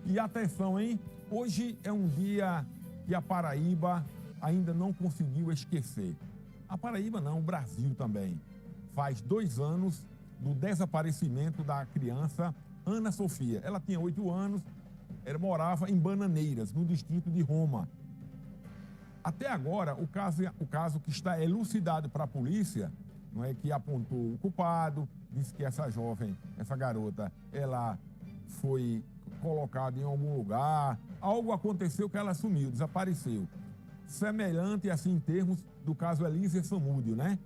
E atenção, hein? Hoje é um dia que a Paraíba ainda não conseguiu esquecer. A Paraíba não, o Brasil também. Faz 2 anos do desaparecimento da criança Ana Sofia. Ela tinha 8 anos, ela morava em Bananeiras, no distrito de Roma. Até agora, o caso que está elucidado para a polícia, não é, que apontou o culpado, disse que essa jovem, essa garota, ela foi colocada em algum lugar, algo aconteceu que ela sumiu, desapareceu. Semelhante, assim, em termos do caso Elísia Samúdio, né?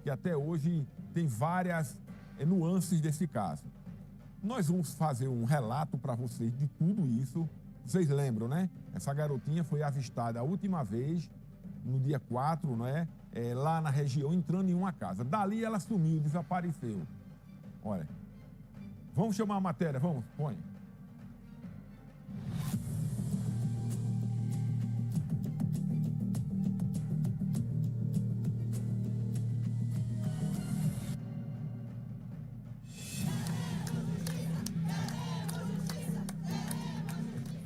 Que até hoje tem várias nuances desse caso. Nós vamos fazer um relato para vocês de tudo isso. Vocês lembram, né? Essa garotinha foi avistada a última vez, no dia 4, né? Lá na região, entrando em uma casa. Dali ela sumiu, desapareceu. Olha, vamos chamar a matéria, vamos, põe.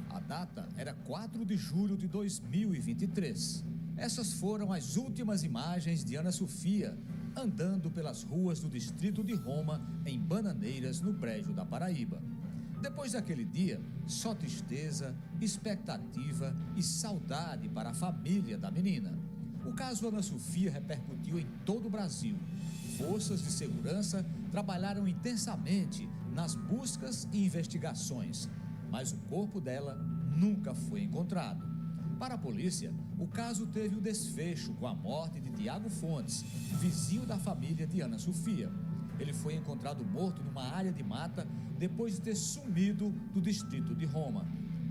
A data era 4 de julho de 2023. Essas foram as últimas imagens de Ana Sofia andando pelas ruas do distrito de Roma, em Bananeiras, no Brejo da Paraíba. Depois daquele dia, só tristeza, expectativa e saudade para a família da menina. O caso Ana Sofia repercutiu em todo o Brasil. Forças de segurança trabalharam intensamente nas buscas e investigações, mas o corpo dela nunca foi encontrado. Para a polícia, o caso teve o desfecho com a morte de Tiago Fontes, vizinho da família de Ana Sofia. Ele foi encontrado morto numa área de mata depois de ter sumido do distrito de Roma.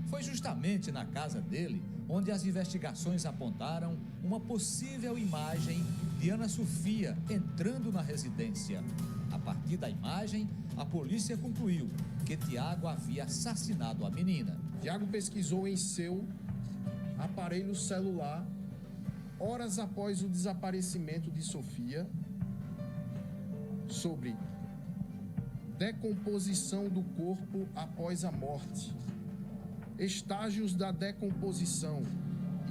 Foi justamente na casa dele onde as investigações apontaram uma possível imagem de Ana Sofia entrando na residência. A partir da imagem, a polícia concluiu que Tiago havia assassinado a menina. Tiago pesquisou em seu aparelho celular, horas após o desaparecimento de Sofia, sobre decomposição do corpo após a morte, estágios da decomposição,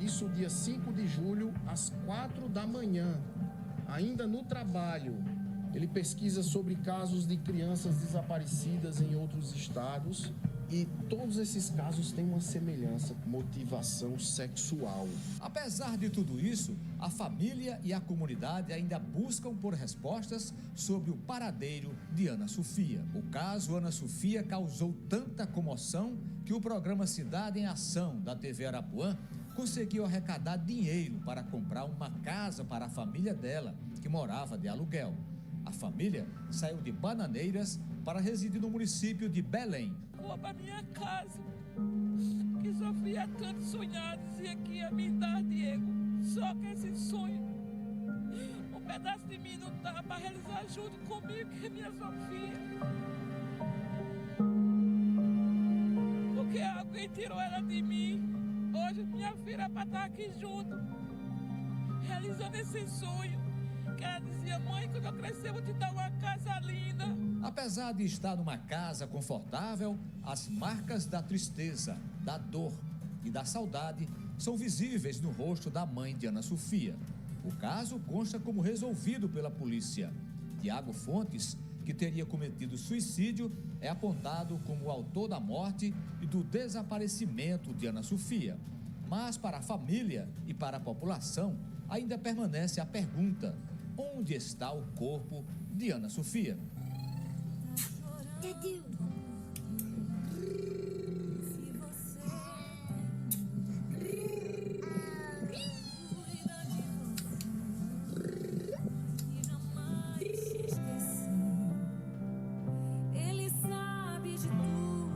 isso dia 5 de julho, às 4 da manhã, ainda no trabalho. Ele pesquisa sobre casos de crianças desaparecidas em outros estados e todos esses casos têm uma semelhança, motivação sexual. Apesar de tudo isso, a família e a comunidade ainda buscam por respostas sobre o paradeiro de Ana Sofia. O caso Ana Sofia causou tanta comoção que o programa Cidade em Ação da TV Arapuã conseguiu arrecadar dinheiro para comprar uma casa para a família dela, que morava de aluguel. A família saiu de Bananeiras para residir no município de Belém. Vou para minha casa, que Sofia tanto sonhado, dizia que ia me dar, Diego. Só que esse sonho, um pedaço de mim não dá para realizar junto comigo, que é minha Sofia. Porque alguém tirou ela de mim. Hoje minha filha é para estar aqui junto, realizando esse sonho. Que ela dizia, mãe, quando eu crescer eu vou te dar uma casa linda. Apesar de estar numa casa confortável, as marcas da tristeza, da dor e da saudade são visíveis no rosto da mãe de Ana Sofia. O caso consta como resolvido pela polícia. Tiago Fontes, que teria cometido suicídio, é apontado como o autor da morte e do desaparecimento de Ana Sofia. Mas para a família e para a população, ainda permanece a pergunta: onde está o corpo de Ana Sofia? Ele sabe de tudo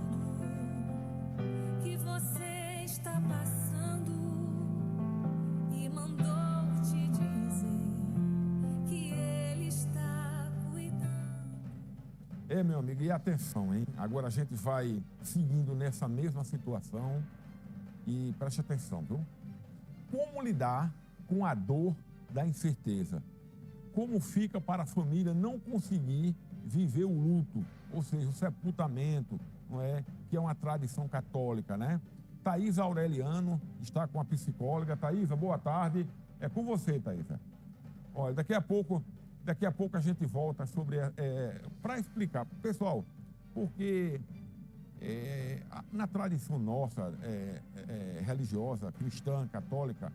que você está passando e mandou te dizer que ele está cuidando. Meu amigo, e atenção, hein? Agora a gente vai seguindo nessa mesma situação e preste atenção, viu? Como lidar com a dor da incerteza? Como fica para a família não conseguir viver o luto, ou seja, o sepultamento, não é? Que é uma tradição católica, né? Thaísa Aureliano está com a psicóloga. Thaísa, boa tarde. É com você, Thaísa. Olha, daqui a pouco a gente volta sobre para explicar, pessoal, porque na tradição nossa religiosa, cristã, católica,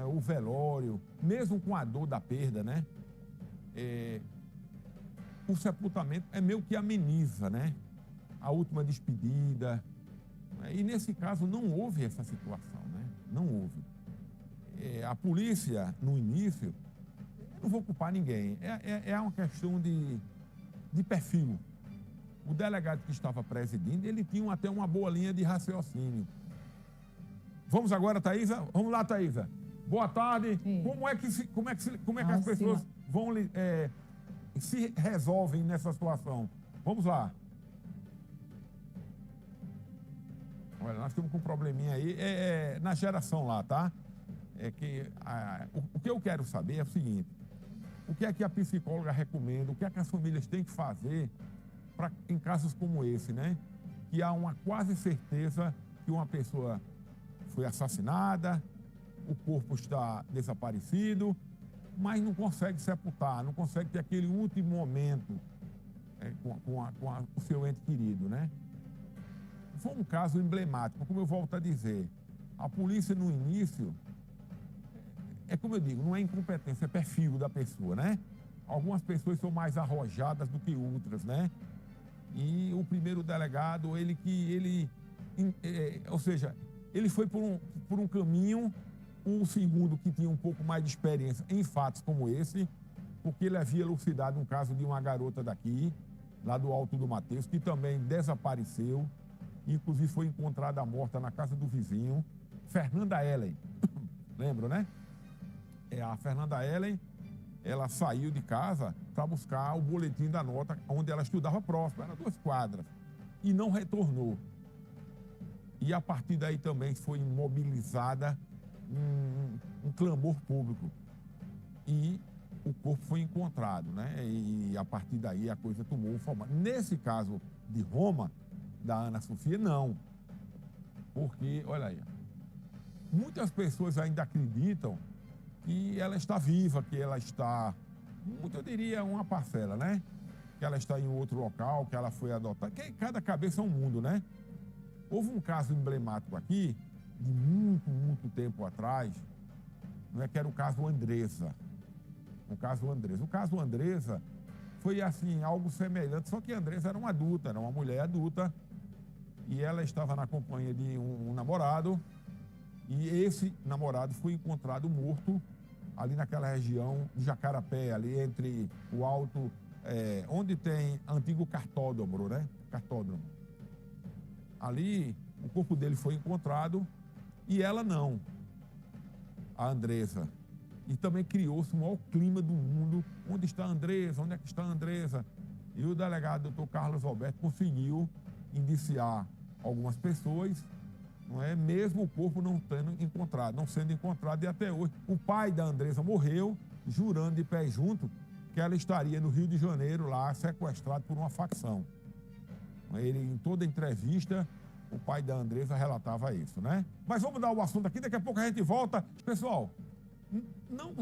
o velório, mesmo com a dor da perda, né? O sepultamento é meio que ameniza, né? A última despedida. E nesse caso não houve essa situação, né? Não houve. A polícia, no início, eu não vou culpar ninguém, é uma questão de perfil. O delegado que estava presidindo, ele tinha até uma boa linha de raciocínio. Vamos agora, Thaísa? Vamos lá, Thaísa. Boa tarde. Sim. Como é que as pessoas vão se resolvem nessa situação? Vamos lá. Olha, nós estamos com um probleminha aí, na geração lá, tá? O que eu quero saber é o seguinte: o que é que a psicóloga recomenda, o que é que as famílias têm que fazer em casos como esse, né? Que há uma quase certeza que uma pessoa foi assassinada, o corpo está desaparecido, mas não consegue sepultar, não consegue ter aquele último momento com o seu ente querido, né? Foi um caso emblemático, como eu volto a dizer. A polícia, no início, como eu digo, não é incompetência, é perfil da pessoa, né? Algumas pessoas são mais arrojadas do que outras, né? E o primeiro delegado, ele foi por um caminho, o segundo que tinha um pouco mais de experiência em fatos como esse, porque ele havia elucidado um caso de uma garota daqui, lá do Alto do Mateus, que também desapareceu, inclusive foi encontrada morta na casa do vizinho, Fernanda Ellen. Lembram, né? A Fernanda Ellen, ela saiu de casa para buscar o boletim da nota onde ela estudava próximo, era 2 quadras, e não retornou. E a partir daí também foi mobilizada um clamor público. E o corpo foi encontrado, né? E a partir daí a coisa tomou o formato. Nesse caso de Roma, da Ana Sofia, não. Porque, olha aí, muitas pessoas ainda acreditam que ela está viva, que ela está, eu diria, uma parcela, né? Que ela está em outro local, que ela foi adotada, que cada cabeça é um mundo, né? Houve um caso emblemático aqui, de muito tempo atrás, não é, que era o caso Andressa. O caso Andressa foi, assim, algo semelhante, só que a Andressa era uma adulta, era uma mulher adulta, e ela estava na companhia de um namorado, e esse namorado foi encontrado morto ali naquela região de Jacarapé, ali entre o alto, onde tem antigo cartódromo, né? Cartódromo. Ali, o corpo dele foi encontrado e ela não, a Andressa. E também criou-se o maior clima do mundo. Onde está a Andressa? Onde é que está a Andressa? E o delegado, doutor Carlos Alberto, conseguiu indiciar algumas pessoas, não é? Mesmo o corpo não sendo encontrado, e até hoje. O pai da Andressa morreu, jurando de pé junto que ela estaria no Rio de Janeiro, lá, sequestrado por uma facção. Ele, em toda entrevista, o pai da Andressa relatava isso, né? Mas vamos mudar o assunto aqui, daqui a pouco a gente volta. Pessoal, não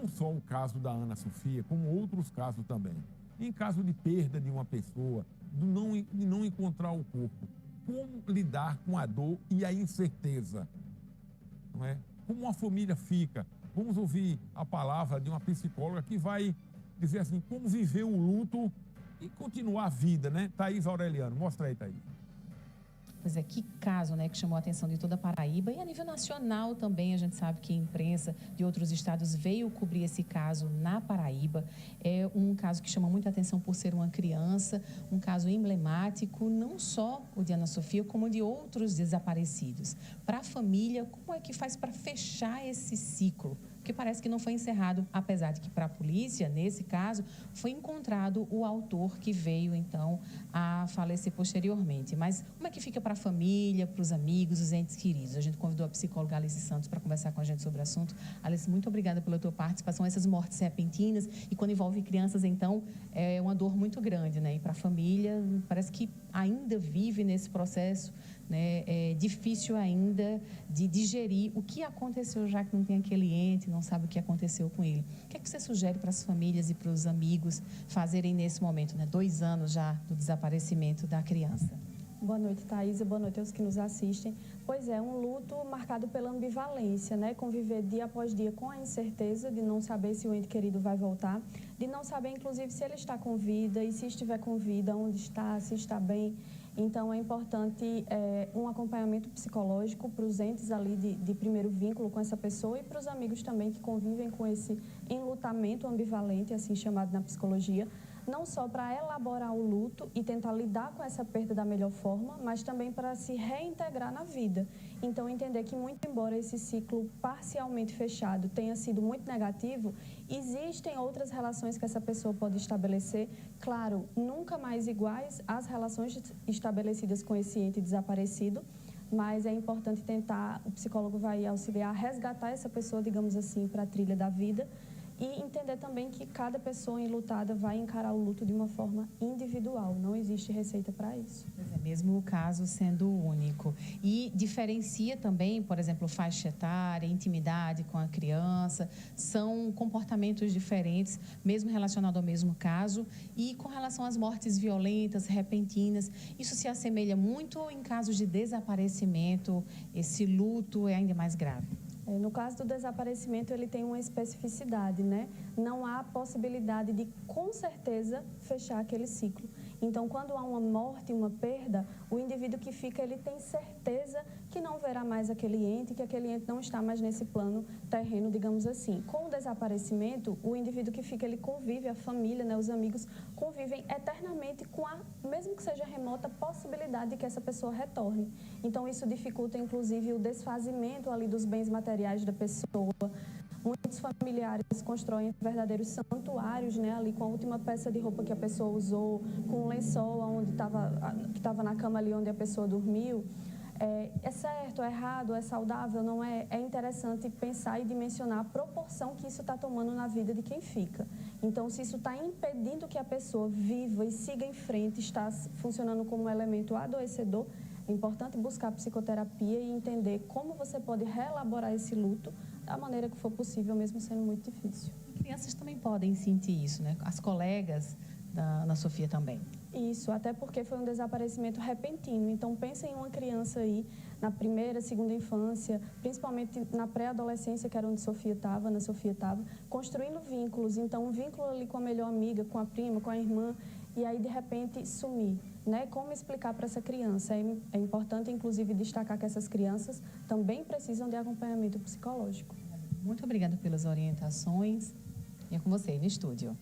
só o caso da Ana Sofia, como outros casos também. Em caso de perda de uma pessoa, de não encontrar o corpo, como lidar com a dor e a incerteza, não é? Como uma família fica? Vamos ouvir a palavra de uma psicóloga que vai dizer assim, como viver o luto e continuar a vida, né? Thaísa Aureliano, mostra aí, Thaís. Pois é, que caso, né, que chamou a atenção de toda a Paraíba e a nível nacional também. A gente sabe que a imprensa de outros estados veio cobrir esse caso na Paraíba. É um caso que chama muita atenção por ser uma criança, um caso emblemático, não só o de Ana Sofia, como de outros desaparecidos. Para a família, como é que faz para fechar esse ciclo? porque parece que não foi encerrado, apesar de que para a polícia, nesse caso, foi encontrado o autor que veio, então, a falecer posteriormente. Mas como é que fica para a família, para os amigos, os entes queridos? A gente convidou a psicóloga Alice Santos para conversar com a gente sobre o assunto. Alice, muito obrigada pela tua participação. Essas mortes repentinas e quando envolve crianças, então, é uma dor muito grande, né? E para a família, parece que ainda vive nesse processo, né? É difícil ainda de digerir o que aconteceu, já que não tem aquele ente, não sabe o que aconteceu com ele. O que é que você sugere para as famílias e para os amigos fazerem nesse momento, né? 2 anos já do desaparecimento da criança. Boa noite, Thaisa. Boa noite aos que nos assistem. Pois é, um luto marcado pela ambivalência, né? Conviver dia após dia com a incerteza de não saber se o ente querido vai voltar, de não saber, inclusive, se ele está com vida e se estiver com vida, onde está, se está bem. Então, é importante um acompanhamento psicológico para os entes ali de primeiro vínculo com essa pessoa e para os amigos também que convivem com esse enlutamento ambivalente, assim chamado na psicologia, não só para elaborar o luto e tentar lidar com essa perda da melhor forma, mas também para se reintegrar na vida. Então, entender que, muito embora esse ciclo parcialmente fechado tenha sido muito negativo, existem outras relações que essa pessoa pode estabelecer, claro, nunca mais iguais às relações estabelecidas com esse ente desaparecido, mas é importante tentar, o psicólogo vai auxiliar a resgatar essa pessoa, digamos assim, para a trilha da vida, e entender também que cada pessoa enlutada vai encarar o luto de uma forma individual. Não existe receita para isso. É mesmo o caso sendo único. E diferencia também, por exemplo, faixa etária, intimidade com a criança. São comportamentos diferentes, mesmo relacionado ao mesmo caso. E com relação às mortes violentas, repentinas, isso se assemelha muito em casos de desaparecimento. Esse luto é ainda mais grave. No caso do desaparecimento, ele tem uma especificidade, né? Não há possibilidade de, com certeza, fechar aquele ciclo. Então, quando há uma morte, uma perda, o indivíduo que fica, ele tem certeza que não verá mais aquele ente, que aquele ente não está mais nesse plano terreno, digamos assim. Com o desaparecimento, o indivíduo que fica, ele convive, a família, né, os amigos, convivem eternamente com a, mesmo que seja remota, possibilidade de que essa pessoa retorne. Então, isso dificulta, inclusive, o desfazimento ali dos bens materiais da pessoa. Muitos familiares constroem verdadeiros santuários, né, ali com a última peça de roupa que a pessoa usou, com um lençol que estava na cama ali onde a pessoa dormiu. É certo, é errado, é saudável, não é? É interessante pensar e dimensionar a proporção que isso está tomando na vida de quem fica. Então, se isso está impedindo que a pessoa viva e siga em frente, está funcionando como um elemento adoecedor, é importante buscar psicoterapia e entender como você pode reelaborar esse luto da maneira que for possível, mesmo sendo muito difícil. Crianças também podem sentir isso, né? As colegas da Ana Sofia também. Isso, até porque foi um desaparecimento repentino. Então, pensa em uma criança aí, na primeira, segunda infância, principalmente na pré-adolescência, que era onde Ana Sofia estava, construindo vínculos. Então, um vínculo ali com a melhor amiga, com a prima, com a irmã, e aí, de repente, sumir, né? Como explicar para essa criança? É importante, inclusive, destacar que essas crianças também precisam de acompanhamento psicológico. Muito obrigada pelas orientações. E é com você aí no estúdio.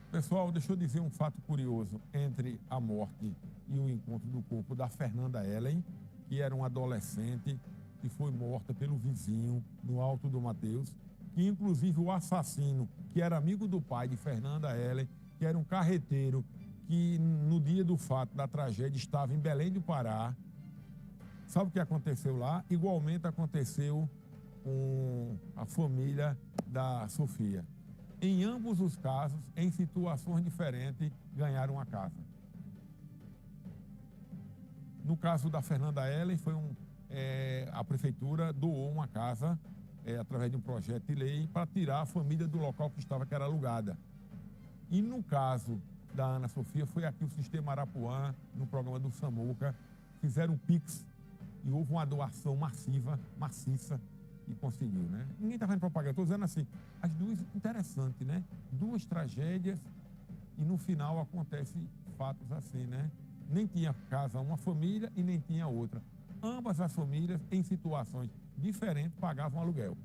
Pessoal, deixa eu dizer um fato curioso entre a morte e o encontro do corpo da Fernanda Ellen, que era uma adolescente que foi morta pelo vizinho no Alto do Mateus, que inclusive o assassino, que era amigo do pai de Fernanda Ellen, que era um carreteiro, que no dia do fato da tragédia estava em Belém do Pará. Sabe o que aconteceu lá? Igualmente aconteceu com a família da Sofia. Em ambos os casos, em situações diferentes, ganharam a casa. No caso da Fernanda Ellen, a prefeitura doou uma casa através de um projeto de lei para tirar a família do local que era alugada. E no caso da Ana Sofia, foi aqui o Sistema Arapuã, no programa do Samuca, fizeram um Pix e houve uma doação maciça, e conseguiu, né? Ninguém está fazendo propaganda, estou dizendo assim, as duas, interessante, né? 2 tragédias e no final acontecem fatos assim, né? Nem tinha casa uma família e nem tinha outra. Ambas as famílias, em situações diferentes, pagavam aluguel.